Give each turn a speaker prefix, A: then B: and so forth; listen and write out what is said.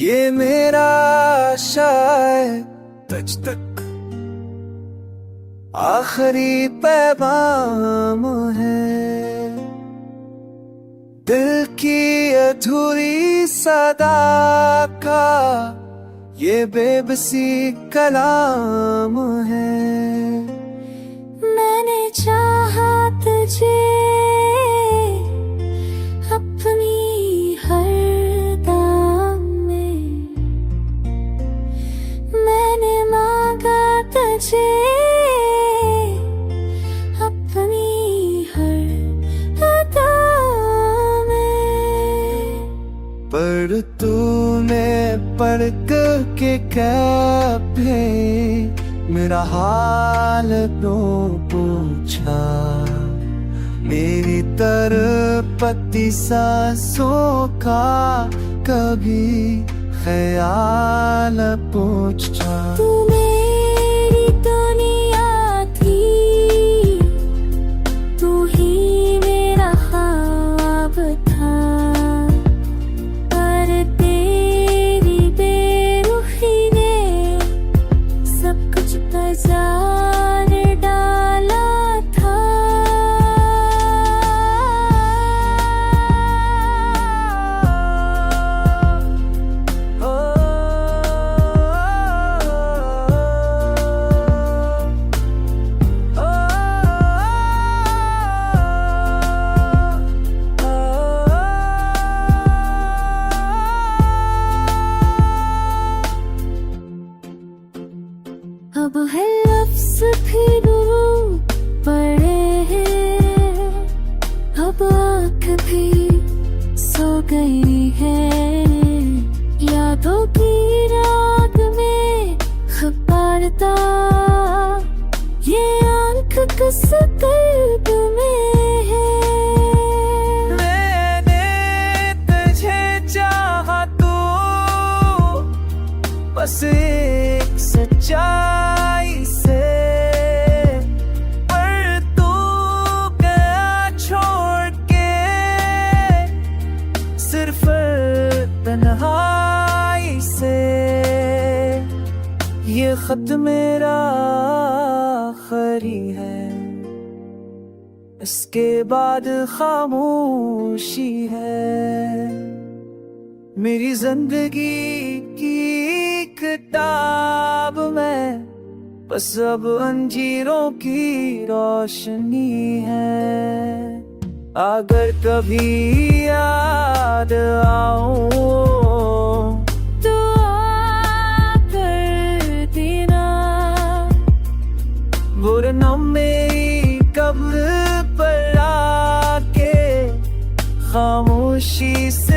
A: ये मेरा शायद तज तक आखिरी पैगाम है, दिल की अधूरी सदा का ये बेबसी कलाम है।
B: मैंने चाहा तुझे अपनी हर दाम में, मैंने मांगा तुझे अपनी हर अदा में।
A: पर तूने पढ़ के कभी मेरा हाल तो पूछा, मेरी तरपती सांसों का कभी ख्याल पूछा।
B: तू मेरी दुनिया थी, तू ही मेरा ख्वाब था, पर तेरी बेरुखी ने सब कुछ बाजार डाला था। अब है लफ्ज़ भी डूब पड़े हैं, अब आँख भी सो गई है, यादों की रात में खपारता ये आँख किस कल्ब में है।
A: मैंने तुझे चाहा तो बस एक सच्चाई से, पर तू गया छोड़ के सिर्फ तन्हाई से। ये खत मेरा आखिरी है, इसके बाद खामोशी है। मेरी जिंदगी की किताब में बस अब अंजीरों की रोशनी है। अगर कभी याद आऊं
B: तो आकर देना,
A: वरना मेरी कब्र पर आके खामोशी से